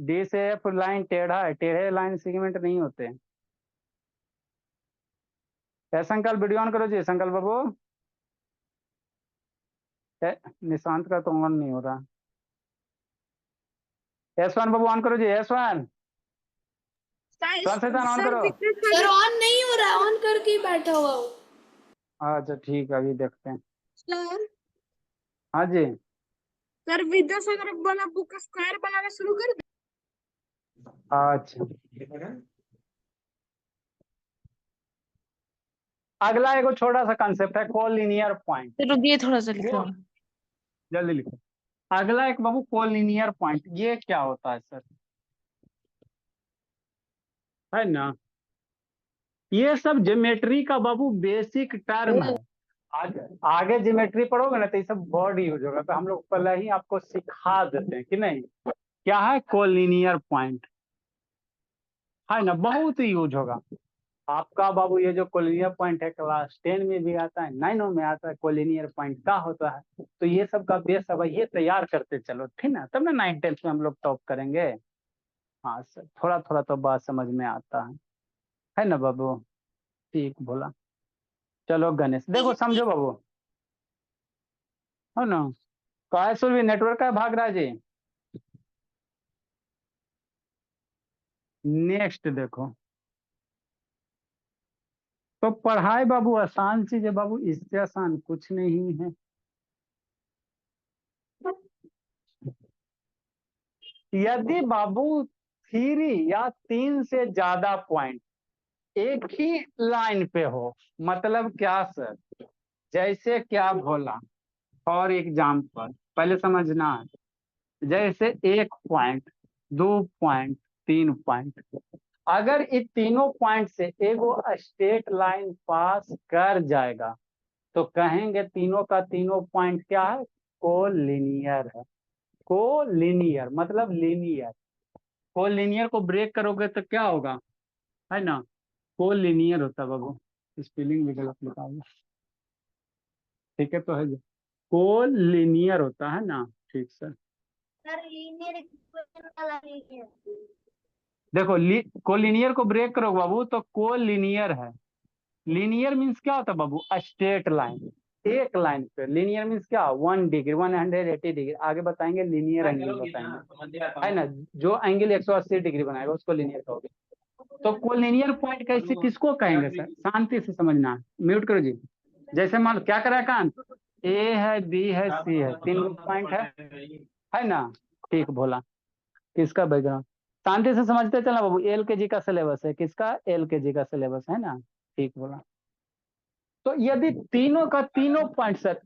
डी से एफ लाइन टेढ़ा है, टेढ़े लाइन सेगमेंट नहीं होते। संकल्प वीडियो ऑन करो जी, संकल्प बाबू। निशांत का तो ऑन नहीं हो रहा। S1 बाबू ऑन करो जी, S1 ट्रांसलेशन ऑन करो। सर ऑन नहीं हो रहा, ऑन करके ही बैठा हुआ हूँ। अच्छा ठीक है, अभी देखते हैं। सर हाँ जी, सर विद्यासागर वाला बुक स्क्वायर बनाना शुरू कर दे। अच्छा अगला एगो छोटा सा कंसेप्ट है कोलिनियर पॉइंट। तो रुकिए थोड़ा सा लिख रहा हूँ। जल्दी लिखो। अगला एक बाबू कोलिनियर पॉइंट, ये क्या होता है सर? है ना, ये सब ज्योमेट्री का बाबू बेसिक टर्म है। आगे ज्योमेट्री पढ़ोगे ना तो ये सब वर्ड यूज होगा, तो हम लोग पहले ही आपको सिखा देते हैं कि नहीं। क्या है कोलिनियर पॉइंट, है ना, बहुत ही यूज होगा आपका बाबू। ये जो कोलिनियर पॉइंट है क्लास 10 में भी आता है, 9 में आता है, कोलिनियर पॉइंट क्या होता है। तो ये सब का बेस अब ये तैयार करते चलो, ठीक ना, तब ना 9th-10th में हम लोग टॉप करेंगे। हाँ सर, थोड़ा थोड़ा तो बात समझ में आता है ना बाबू। ठीक बोला। चलो गणेश देखो समझो बाबू, है ना। कैसे भी नेटवर्क का भाग रहा है जी। नेक्स्ट देखो, तो पढ़ाई बाबू आसान चीज है बाबू, इससे आसान कुछ नहीं है। यदि बाबू 3 या 3 से ज्यादा पॉइंट एक ही लाइन पे हो, मतलब क्या सर, जैसे क्या बोला, फॉर एग्जाम्पल पहले समझना है। जैसे 1 पॉइंट, 2 पॉइंट, 3 पॉइंट, अगर इन तीनों पॉइंट से एगो स्ट्रेट लाइन पास कर जाएगा तो कहेंगे तीनों का तीनों पॉइंट क्या है, कोलिनियर है। कोलिनियर मतलब लीनियर। कोलिनियर को ब्रेक करोगे तो क्या होगा, है ना, कोलिनियर होता है बाबू। स्पेलिंग भी गलत लिखा हुआ, ठीक है तो है, कोलिनियर होता है ना, ठीक सर। सर लीनियर इक्वेशन वाला नहीं है। देखो कोलिनियर को ब्रेक करो बाबू तो कोलिनियर है। लीनियर मीन्स क्या होता है बाबू, स्ट्रेट लाइन, एक लाइन पे। लीनियर मीन्स क्या, 1 डिग्री, 180 डिग्री। आगे बताएंगे लीनियर एंगल बताएंगे, है ना, जो एंगल 180 डिग्री बनाएगा उसको लीनियर कहोगे। तो कोलिनियर पॉइंट कैसे किसको कहेंगे सर, शांति से समझना। म्यूट करो जी। जैसे मान लो क्या करा कान, ए है, बी है, सी है, 3 पॉइंट है ना। ठीक बोला। किसका बैकग्राउंड, शांति से समझते चलना बाबू। एल के जी का सिलेबस है, किसका, एल के जी का सिलेबस है ना। ठीक बोला। तो यदि तीनों का तीनों पॉइंट सर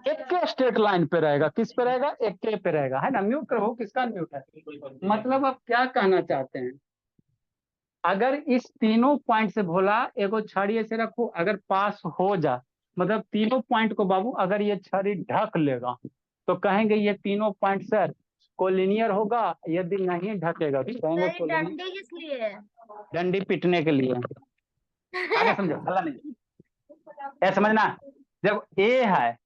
एक के स्ट्रेट लाइन पे रहेगा, किस पे रहेगा, एक के पे रहेगा, है ना। म्यूट करो, किसका म्यूट है, मतलब आप क्या कहना चाहते हैं। अगर इस तीनों पॉइंट से भोला एगो छड़ी ऐसे रखो, अगर पास हो जा, मतलब तीनों पॉइंट को बाबू अगर ये छड़ी ढक लेगा तो कहेंगे ये तीनों पॉइंट सर कोलिनियर होगा। यदि नहीं ढकेगा तो कहेंगे सर कोलिनियर। डंडी किस लिए है? डंडी पीटने के लिए। आगे समझो, हल्ला नहीं, ऐसा समझना। जब ए है,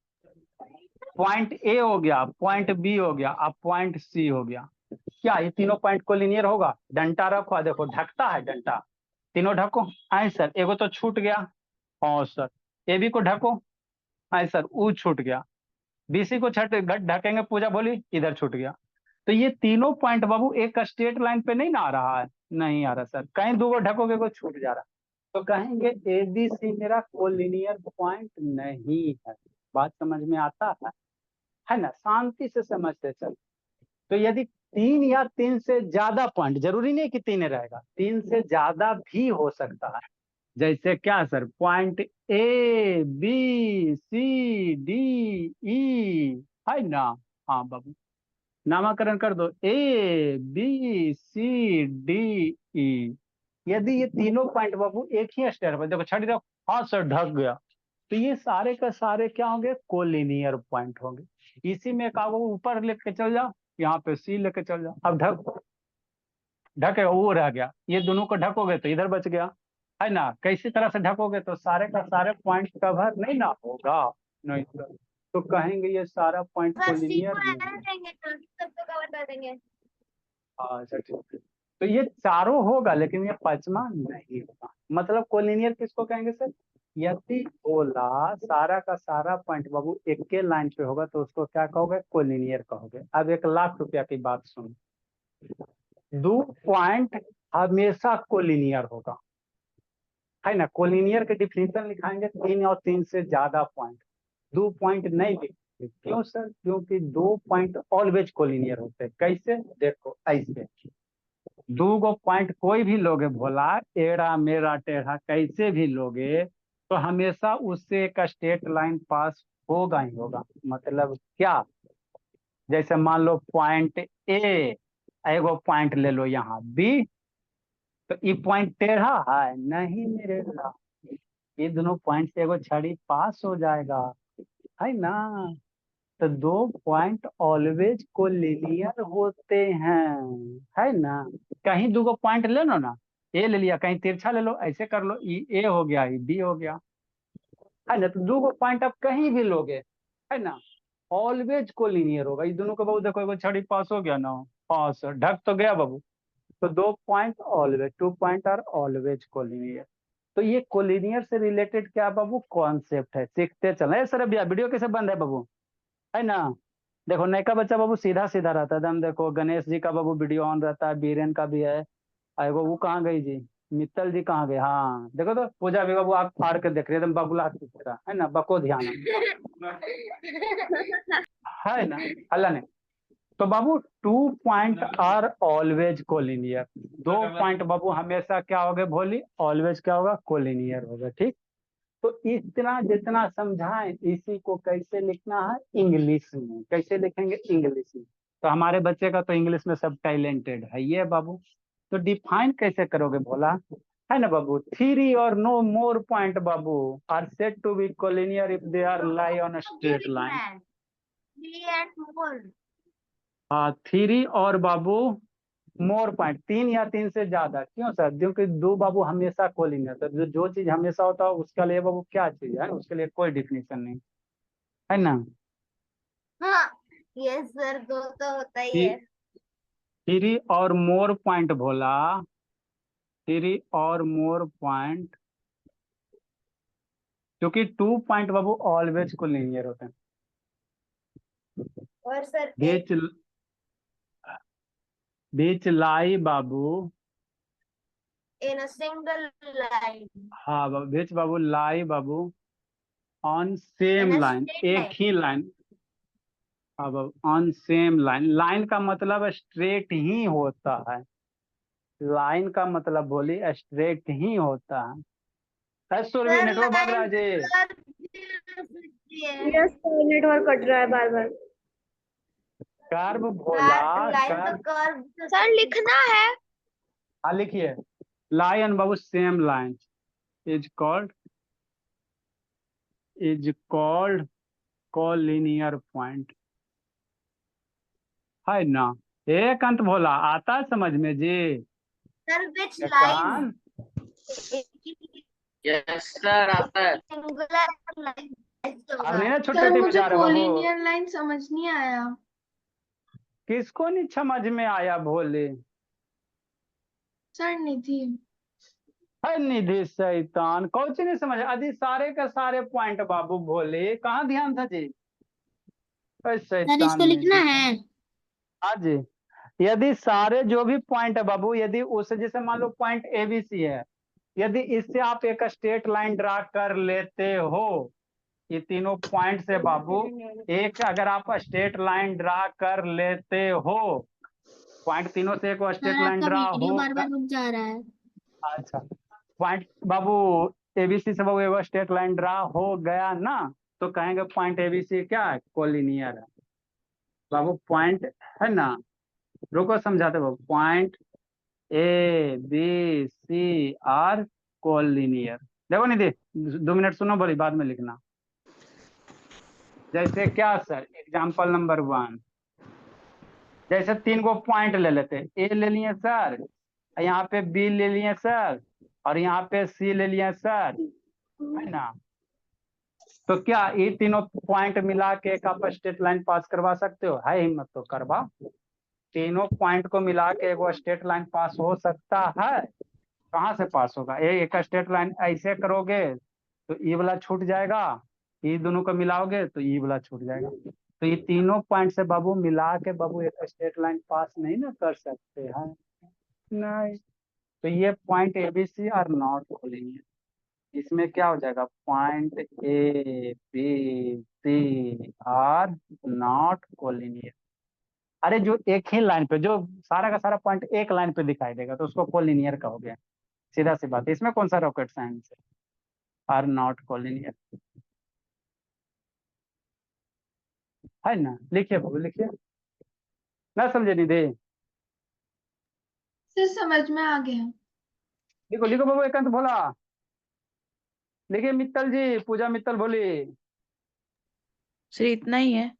पॉइंट ए हो गया, पॉइंट बी हो गया, अब पॉइंट सी हो गया, क्या ये तीनों पॉइंट कोलिनियर होगा। डंटा रखो, देखो ढकता है डंटा, तीनों ढको। आए सर एगो तो छूट गया, हाँ सर। ए बी को ढको, आए सर वो छूट गया। बीसी को छठ ढकेंगे, पूजा बोली, इधर छूट गया। तो ये तीनों पॉइंट बाबू एक स्ट्रेट लाइन पे नहीं ना आ रहा है, नहीं आ रहा सर, कहीं दो ढकोगे को छूट जा रहा, तो कहेंगे एबीसी मेरा कोलिनियर पॉइंट नहीं है। बात समझ में आता है ना, शांति से समझते चल। तो यदि 3 या 3 से ज्यादा पॉइंट, जरूरी नहीं कि 3 रहेगा, 3 से ज्यादा भी हो सकता है। जैसे क्या sir, point A B C D E, है ना। हाँ बाबू नामाकरण कर दो, ए बी सी डी ई। यदि ये तीनों पॉइंट बाबू एक ही स्टेयर पर, देखो छड़ी रखो, हाँ सर ढक गया, तो ये सारे का सारे क्या होंगे, कोलिनियर पॉइंट होंगे। इसी में कहा वो ऊपर लेके चल जाओ, यहाँ पे सी लेके चल जाओ, अब ढक ढके वो रह गया, ये दोनों को ढकोगे तो इधर बच गया, है ना। कैसी तरह से ढकोगे तो सारे का सारे पॉइंट कवर नहीं ना होगा, नहीं सर। तो कहेंगे ये सारा पॉइंट सर सी कोलिनियर को नहीं रहने है। देंगे तो सबको कवर कर देंगे। अच्छा ठीक है। तो ये चारों होगा लेकिन ये पांचवा नहीं होगा। मतलब कोलिनियर किसको कहेंगे सर? यदि गोला सारा का सारा पॉइंट बाबू एक के लाइन पे होगा तो उसको क्या कहोगे? कोलिनियर कहोगे। अब 1,00,000 रुपया की बात सुनो, दो पॉइंट हमेशा कोलिनियर होगा, है ना। कोलिनियर के डिफिनीशन लिखाएंगे 3 और 3 से ज्यादा पॉइंट, 2 पॉइंट नहीं लिखेंगे। क्यों सर? क्योंकि 2 पॉइंट ऑलवेज कोलिनियर होते हैं। कैसे? देखो ऐसे, 2 गो पॉइंट कोई भी लोगे भोला, एड़ा मेरा टेढ़ा कैसे भी लोगे तो हमेशा उससे एक स्ट्रेट लाइन पास होगा ही होगा। मतलब क्या? जैसे मान लो पॉइंट ए, एगो पॉइंट ले लो यहाँ बी, तो ये पॉइंट टेढ़ा है नहीं मेरे ला, ये दोनों पॉइंट से एगो छड़ी पास हो जाएगा, है ना। तो 2 पॉइंट ऑलवेज कोलिनियर होते हैं, है ना। कहीं 2 गो पॉइंट ले लो ना, ए ले लिया, कहीं तिरछा ले लो, ऐसे कर लो, ई ए हो गया, ई बी हो गया, है ना। तो 2 गो पॉइंट आप कहीं भी लोगे, है ना, ऑलवेज कोलिनियर होगा। ये दोनों को बाबू देखो, एगो छड़ी पास हो गया ना, पास ढक तो गया बाबू। तो 2 point always, 2 point are always collinear. तो ये कोलिनियर से रिलेटेड क्या बाबू कॉन्सेप्ट है, सीखते चले। सर भैया वीडियो कैसे बंद है बाबू, है ना। देखो नयका बच्चा बाबू सीधा सीधा रहता है एकदम। देखो गणेश जी का बाबू वीडियो ऑन रहता है, बीरेन का भी है। एगो वो कहाँ गई जी, मित्तल जी कहाँ गए? हाँ देखो तो पूजा भी बाबू आग फाड़ के देख रही है एकदम बबुला की तरह, है ना। बको ध्यान है ना, हल्ला नहीं। तो बाबू 2 point are always collinear, 2 point बाबू हमेशा क्या होगा भोली? ऑलवेज क्या होगा? कोलिनियर होगा, ठीक। तो इतना जितना समझाएं, इसी को कैसे लिखना है? इंग्लिश में। कैसे लिखेंगे? इंग्लिश में। तो हमारे बच्चे का तो इंग्लिश में सब टैलेंटेड है ये बाबू। तो डिफाइन कैसे करोगे भोला, है ना बाबू? 3 और नो मोर पॉइंट बाबू are said to be collinear if they are lie on a straight line. Three and four. हाँ 3 और बाबू मोर पॉइंट, 3 या 3 से ज्यादा। क्यों सर? क्योंकि 2 बाबू हमेशा कोलिनियर, तो जो चीज हमेशा होता है उसके लिए बाबू क्या चीज है, उसके लिए कोई डिफिनेशन नहीं, है ना। हाँ यस सर, दो तो होता ही है। 3 और मोर पॉइंट भोला, 3 और मोर पॉइंट, क्योंकि 2 पॉइंट बाबू ऑलवेज कोलिनियर होते हैं। और सर एक बीच बीच लाई बाबू, इन अ सिंगल लाइन, हाँ बाबू बीच बाबू लाई बाबू on in same a line, straight एक लाइन। ही लाइन। अब ऑन सेम लाइन, लाइन का मतलब स्ट्रेट ही होता है, लाइन का मतलब बोली स्ट्रेट ही होता है। सूर्य सर नेटवर्क भाग रहा लाइन है जी। कर्व भी हो सकती है। यस सर, नेटवर्क कट रहा है बार बार। कर्व भोला, लाइन तो कर्व। कर्व सर लिखना है। हाँ लिखिए, line Babu same line is called, collinear point, है ना। एक अंत भोला आता है समझ में जी? सर विच एक लाइन अंत। यस सर आता है। सिंगुलर लाइन ऐसे अब होगा। नहीं ना सर छुट्टी में मुझे जा रहे बाबू। कोलिनियर लाइन समझ नहीं आया। किसको नहीं समझ में आया भोले? सर निधि। है निधि शैतान, कौन सी नहीं समझ? आदि सारे के सारे पॉइंट बाबू भोले, कहाँ ध्यान था जी? अरे सर शैतान इसको लिखना निधि। है। हाँ जी। यदि सारे जो भी पॉइंट है बाबू, यदि उस जैसे मान लो पॉइंट ABC है, यदि इससे आप एक स्ट्रेट लाइन ड्रा कर लेते हो, ये तीनों पॉइंट से बाबू एक अगर आप स्ट्रेट लाइन ड्रा कर लेते हो, पॉइंट तीनों से एक स्ट्रेट सर लाइन आपका ड्रा वीडियो बार होगा। बार रुक जा रहा है। अच्छा, पॉइंट बाबू ABC से बाबू एक स्ट्रेट लाइन ड्रा हो गया ना, तो कहेंगे पॉइंट ABC क्या है? कोलिनियर है बाबू। पॉइंट, है ना, रुको समझाते बाबू। Point ABC are collinear. देखो निधि, 2 मिनट सुनो, बोली बाद में लिखना। जैसे क्या सर, एग्जाम्पल नंबर 1, जैसे 3 गो पॉइंट ले लेते, ए ले लिए सर, यहाँ पे बी ले लिए सर, और यहाँ पे सी ले लिया सर, है ना। तो क्या ये तीनों पॉइंट मिला के एक आप स्ट्रेट लाइन पास करवा सकते हो? है हिम्मत तो करवा। तीनों पॉइंट को मिला के एक स्ट्रेट लाइन पास हो सकता है? कहाँ से पास होगा? एक स्ट्रेट लाइन ऐसे करोगे तो ई वाला छूट जाएगा, ये दोनों को मिलाओगे तो ई वाला छूट जाएगा। तो ये तीनों पॉइंट से बाबू मिला के बाबू एक स्ट्रेट लाइन पास नहीं ना कर सकते हैं, नहीं। तो ये point ABC are not collinear. इसमें क्या हो जाएगा? Point A B C are not collinear. अरे जो एक ही लाइन पे, जो सारा का सारा पॉइंट एक लाइन पे दिखाई देगा तो उसको कोलिनियर कहोगे, सीधा सी बात है। इसमें कौन सा रॉकेट साइंस है? आर नॉट कोलिनियर, है ना। लिखिए बाबू लिखिए, ना समझे निधि? से समझ में आ गया। लिखो लिखो बाबू, एकांत भोला लिखिए। मित्तल जी, पूजा मित्तल बोली। सर इतना ही है।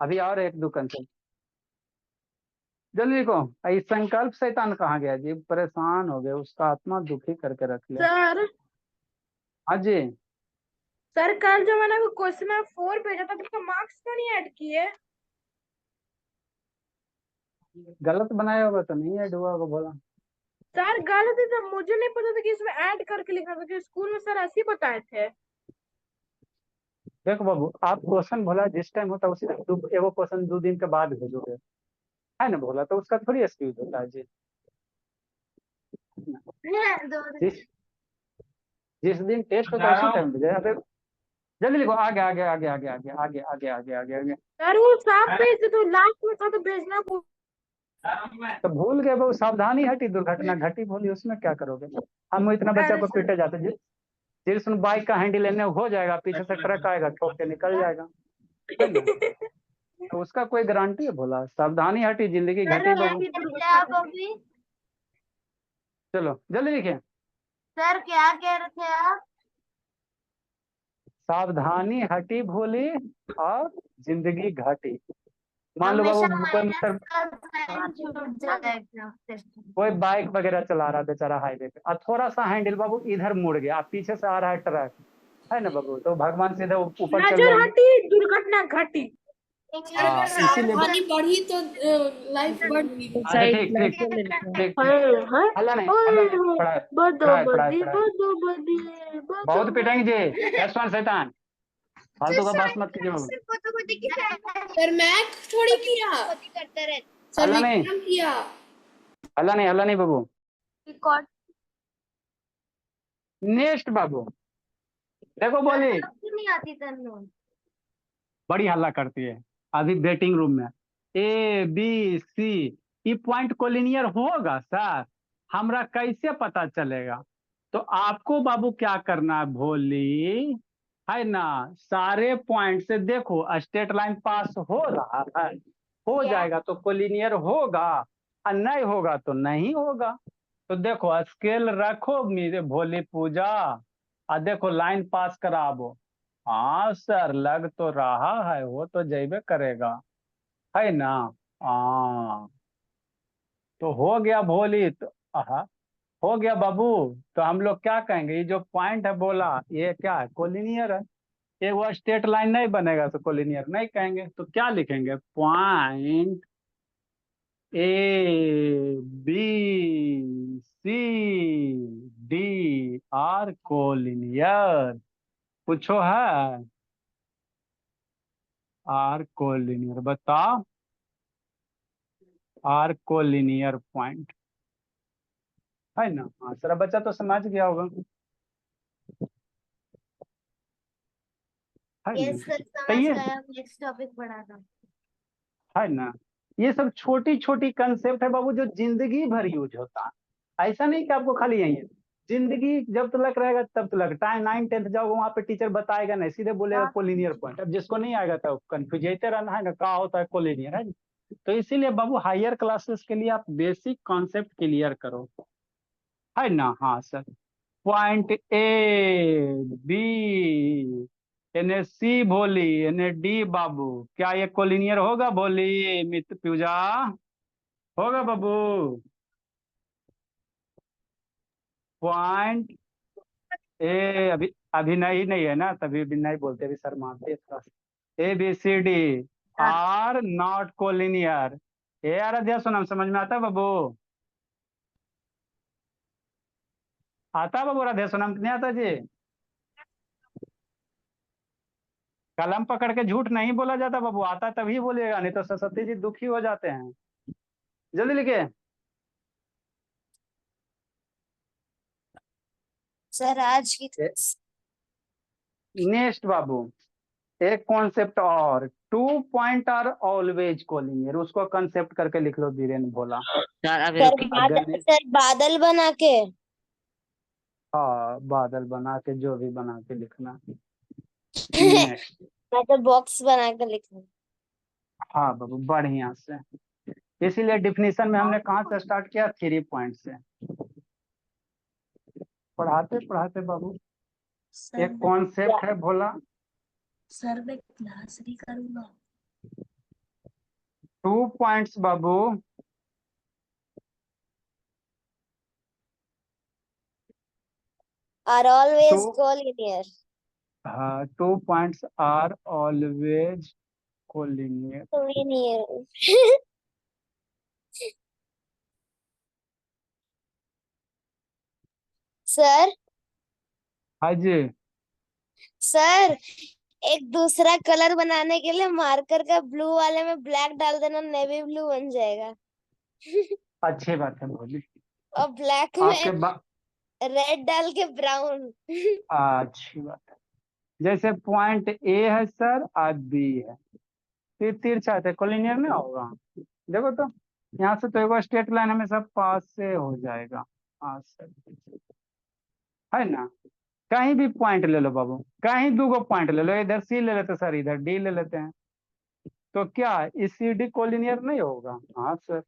अभी और एक दो कंसेप्ट जल्दी लिखो। ये संकल्प शैतान कहाँ गया जी? परेशान हो गए, उसका आत्मा दुखी करके रख लिया। सर हाँ जी, सर कल जो मैंने क्वेश्चन में 4 भेजा था उसका मार्क्स क्यों नहीं ऐड किए? गलत बनाया होगा तो नहीं ऐड हुआ होगा बोला। सर गलत है, तो मुझे नहीं पता था कि इसमें ऐड करके लिखना था, कि स्कूल में सर ऐसे ही बताए थे। देखो बाबू, आप क्वेश्चन भोला जिस टाइम होता है उसी टाइम एगो क्वेश्चन 2 दिन के बाद भेजोगे, है ना भोला, तो उसका थोड़ी एक्सक्यूज होता है जी। जिस जिस दिन टेस्ट होता है उसी टाइम भेजे। अबे जल्दी लिखो, आगे आगे आगे आगे आगे आगे आगे आगे आगे आगे। सर वो साफ भेज दे, तो लास्ट में था तो भेजना भूल। तो भूल गए बाबू, सावधानी हटी दुर्घटना घटी, भूली उसमें क्या करोगे? हम इतना बच्चा को पीटे जाते जी। जिस बाइक का हैंडल लेने हो जाएगा, पीछे से ट्रक आएगा ठोक के निकल जाएगा, है ना। तो उसका कोई गारंटी है भोला? सावधानी हटी जिंदगी घटी बाबू। आप अभी चलो जल्दी लिखिए। सर क्या कह रहे थे आप? सावधानी हटी भोली और जिंदगी घटी। मान लो हमेशा बाबू कोई माइनस मतलब का साइन छूट जाएगा टेस्ट में। कोई बाइक वगैरह चला रहा है बेचारा हाईवे पे, और थोड़ा सा हैंडल बाबू इधर मुड़ गया, पीछे से आ रहा है ट्रक, है ना बाबू, तो भगवान सीधे ऊपर चल नजर जाएंगे। हटी, दुर्घटना घटी। हाँ इसीलिए सावधानी बढ़ी तो लाइफ बढ़ गई। अच्छा ठीक ठीक ठीक ठीक। हाँ हल्ला नहीं, हल्ला नहीं, पढ़ाई पढ़ाई पढ़ाई पढ़ाई। बदोबदी बहुत पिटाएंगे जी शैतान शैतान, फालतू का बात मत कीजिए बाबू। सर मैं थोड़ी किया, करते रहते सर हल्ला नहीं, विक्रम किया। हल्ला नहीं बाबू। रिकॉर्ड नेक्स्ट बाबू, देखो बोली नहीं आती तन्नू। बड़ी हल्ला करती है अभी वेटिंग रूम में। ए बी सी, ये पॉइंट कोलिनियर होगा सर? हमरा कैसे पता चलेगा? तो आपको बाबू क्या करना है भोली, है ना, सारे पॉइंट से देखो स्ट्रेट लाइन पास हो रहा है, हो जाएगा तो कोलिनियर होगा, और नहीं होगा तो नहीं होगा। तो देखो स्केल रखो मेरे भोली पूजा, और देखो लाइन पास कराबो। हाँ सर लग तो रहा है, वो तो जैबे करेगा, है ना। हाँ तो हो गया भोली तो, हाँ हो गया बाबू। तो हम लोग क्या कहेंगे, ये जो पॉइंट है बोला ये क्या है? कोलिनियर है। ये वो स्ट्रेट लाइन नहीं बनेगा तो कोलिनियर नहीं कहेंगे। तो क्या लिखेंगे? Point A B C D are collinear. पूछो है आर कोलिनियर, बताओ आर कोलिनियर पॉइंट, है ना। हाँ सारा बच्चा तो समझ गया होगा, है ना। यस सर तो समझ ये गया। नेक्स्ट टॉपिक पढ़ाना। है ना, ये सब छोटी छोटी कंसेप्ट है बाबू जो जिंदगी भर यूज होता है। ऐसा नहीं कि आपको खाली यही है, जिंदगी जब तक रहेगा तब तक टाइम 9th 10th जाओगे वहां पे टीचर बताएगा नहीं, सीधे बोलेगा कोलिनियर पॉइंट। अब जिसको नहीं आएगा तो कंफ्यूज रहना है ना, क्या होता है कोलिनियर, है। तो इसीलिए बाबू हायर क्लासेस के लिए आप बेसिक कॉन्सेप्ट क्लियर करो, है ना। हाँ sir, point A B and C भोली एन डी बाबू, क्या ये कोलिनियर होगा भोली मित्र पूजा? होगा बाबू? पॉइंट ए, अभी अभी नहीं है ना, तभी भी नहीं बोलते, अभी सर मानते इसका। ABCD are not collinear. ये यार अध्यय सुनाम समझ में आता है बाबू? आता है बाबू? अध्यय सुनाम नहीं आता जी? कलम पकड़ के झूठ नहीं बोला जाता बाबू, आता तभी बोलिएगा, नहीं तो सरस्वती जी दुखी हो जाते हैं। जल्दी लिखिए। सर आज की नेक्स्ट बाबू, एक कॉन्सेप्ट और, 2 पॉइंट आर ऑलवेज कोलिनियर, उसको कंसेप्ट करके लिख लो धीरेन्द्र भोला। सर अभी सर रुकिए। बादल, सर बादल बना के, हाँ बादल बना के, जो भी बना के लिखना। नेक्स्ट। मतलब बॉक्स बना के लिखना। हाँ बाबू बढ़िया से, इसीलिए डिफिनीशन में हमने कहाँ से स्टार्ट किया? 3 पॉइंट से। पढ़ाते पढ़ाते बाबू एक कॉन्सेप्ट है भोला, सर मैं क्लास नहीं करूंगा। 2 पॉइंट्स बाबू आर ऑलवेज तो कोलिनियर। हाँ 2 points are always collinear. Collinear. Sir, हाँ जी। सर एक दूसरा कलर बनाने के लिए मार्कर का ब्लू वाले में ब्लैक डाल देना, नेवी ब्लू बन जाएगा। अच्छी बात है भोली। और ब्लैक आपके में रेड डाल के ब्राउन। अच्छी बात है। जैसे पॉइंट ए है सर और बी है, फिर तिरछा है, कोलिनियर नहीं होगा। देखो तो यहाँ से तो एक स्ट्रेट लाइन हमेशा पास से हो जाएगा, हाँ सर है ना। कहीं भी पॉइंट ले लो बाबू, कहीं 2 पॉइंट ले लो, इधर सी ले लेते सर, इधर डी ले लेते हैं, तो क्या CD कोलिनियर नहीं होगा? हाँ सर,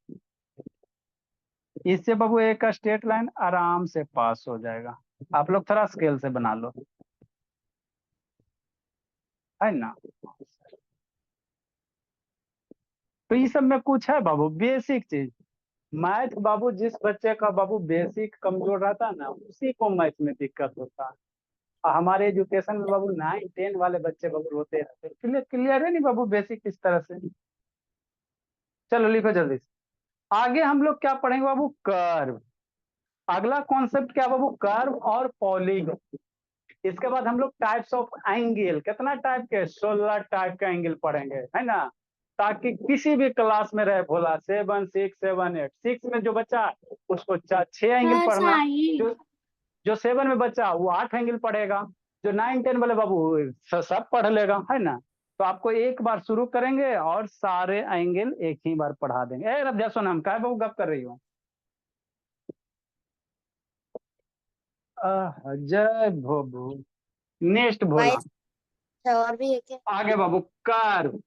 इससे बाबू एक का स्ट्रेट लाइन आराम से पास हो जाएगा। आप लोग थोड़ा स्केल से बना लो, है ना। तो ये सब में कुछ है बाबू बेसिक चीज। मैथ बाबू जिस बच्चे का बाबू बेसिक कमजोर रहता है ना, उसी को मैथ में दिक्कत होता है। और हमारे एजुकेशन में बाबू 9, 10 वाले बच्चे बाबू रोते रहते, क्लियर है नहीं बाबू बेसिक किस तरह से। चलो लिखो जल्दी से। आगे हम लोग क्या पढ़ेंगे बाबू? कर्व। अगला कॉन्सेप्ट क्या बाबू? कर्व और पॉलीगन। इसके बाद हम लोग टाइप्स ऑफ एंगल, कितना टाइप के? 16 टाइप का एंगल पढ़ेंगे, है ना, ताकि किसी भी क्लास में रहे भोला, 7, 6, 7, 8, 6 में जो बच्चा उसको 6 एंगल पढ़ना, जो 7 में बच्चा वो 8 एंगल पढ़ेगा, जो 9, 10 वाले बाबू सब पढ़ लेगा, है ना। तो आपको एक बार शुरू करेंगे और सारे एंगल एक ही बार पढ़ा देंगे। अब सुन, हम क्या बाबू गप कर रही हो? जय भोबू। नेक्स्ट भोला, और भी है क्या? आगे बाबू कर्व।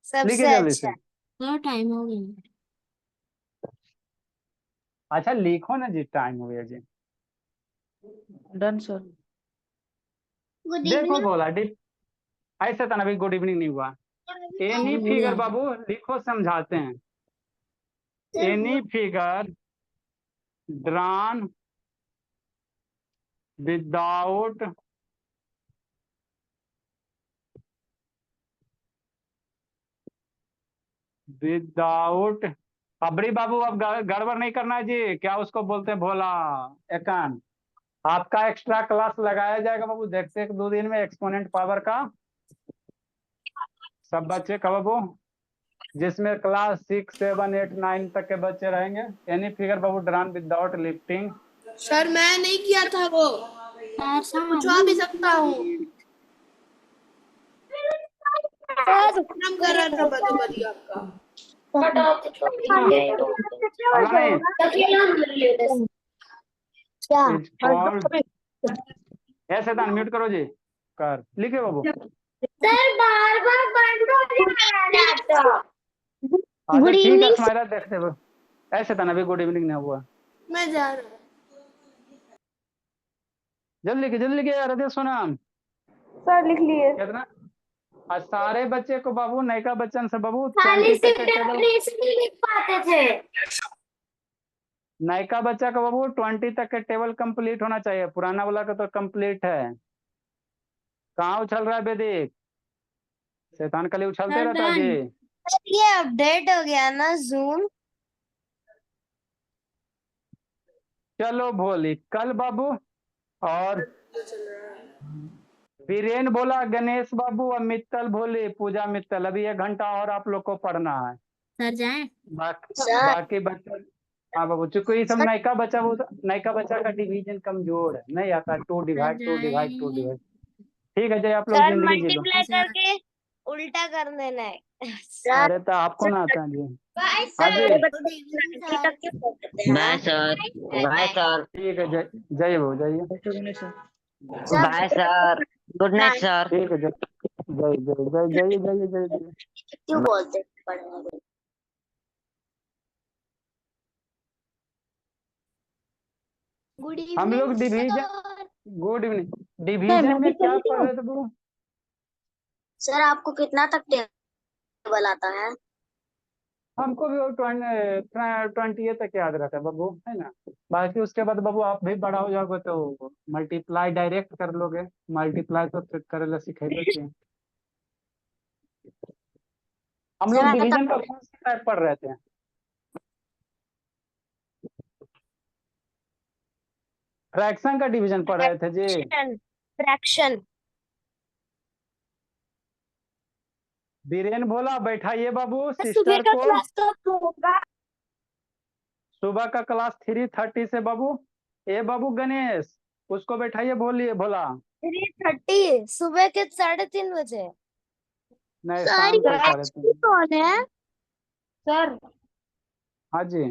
लिखिए सबसे जल्दी से। अच्छा। थोड़ा टाइम हो गया। अच्छा लिखो ना जी, टाइम हो गया जी। Done sir. देखो भोला ऐसे तो अभी गुड इवनिंग नहीं हुआ। एनी फिगर बाबू लिखो, समझाते हैं। एनी फिगर ड्रॉन विदाउट अबड़ी बाबू, अब गड़बड़ नहीं करना है जी, क्या उसको बोलते हैं भोला? एकांत। आपका एक्स्ट्रा क्लास लगाया जाएगा बाबू, देखते 2 दिन में एक्सपोनेंट पावर का सब बच्चे का बाबू, जिसमें क्लास 6, 7, 8, 9 तक के बच्चे रहेंगे। एनी फिगर बाबू ड्रॉन विदाउट लिफ्टिंग। सर मैं नहीं किया था वो, पूछवा भी सकता हूँ। नाम कर रहा था बदबदी आपका। क्या? ऐसे तो अनम्यूट करो जी, कर लिखे बाबू। सर बार बार बंद हो जाता। अच्छा ठीक है स्माइला, देखते हो ऐसे था ना, अभी गुड इवनिंग नहीं हुआ। मैं जा रहा हूँ। जल्दी लिखिए यार, अरे सुना सर लिख लिए। कितना। आज सारे बच्चे को बाबू, नयका बच्चन से बाबू खाली 20 तक सिर्फ के टेबल डेफिनेशन ही लिख पाते थे। नयका बच्चा का बाबू 20 तक के टेबल कंप्लीट होना चाहिए, पुराना वाला का तो कंप्लीट है। कहाँ उछल रहा है वेदिक? शैतान कली उछलते सर रहता है डन। जी। सर ये अपडेट हो गया ना जूम? चलो भोली कल बाबू। और वीरेन बोला, गणेश बाबू और मित्तल भोली, पूजा मित्तल, अभी 1 घंटा और आप लोग को पढ़ना है। सर जाए। बाकी बच्चा, हाँ बाबू, चूंकि ये सब नयका बच्चा, वो नयका बच्चा का डिवीजन कमजोर है, नहीं आता 2 डिवाइड 2 डिवाइड 2 जाए। डिवाइड। ठीक है जी, आप लोग सर जिंदगी जी लो। मल्टीप्लाई सर करके उल्टा कर देना है। अरे तो आपको ना आता है जी। बाय हाँ जी, बाय सर। Bye sir. ठीक है, जय हो, जय। Bye sir. Good night sir. ठीक है, जय। क्यों बोलते हैं? गुड हम लोग evening division, sir. Good evening, division में क्या पढ़ रहे थे बाबू? सर आपको कितना तक टेबल आता है? हमको भी 20 तक याद रहता है बाबू, है ना। बाकी उसके बाद बाबू आप भी बड़ा हो जाओगे तो मल्टीप्लाई डायरेक्ट कर लोगे, मल्टीप्लाई तो करेला सिखेबे किए। हम लोग डिवीजन का कौन सा टाइप पढ़ रहे थे? फ्रैक्शन का डिवीजन पढ़ रहे थे जी। फ्रैक्शन। बीरेन बोला, बैठाइए बाबू सुबह सिस्टर का को। क्लास कब होगा? सुबह का क्लास 3:30 से बाबू। ए बाबू गणेश, उसको बैठाइए, बोलिए भोला। 3:30 सुबह के 3:30 बजे। नहीं, शाम के 3:30। कौन है? सर हाँ जी।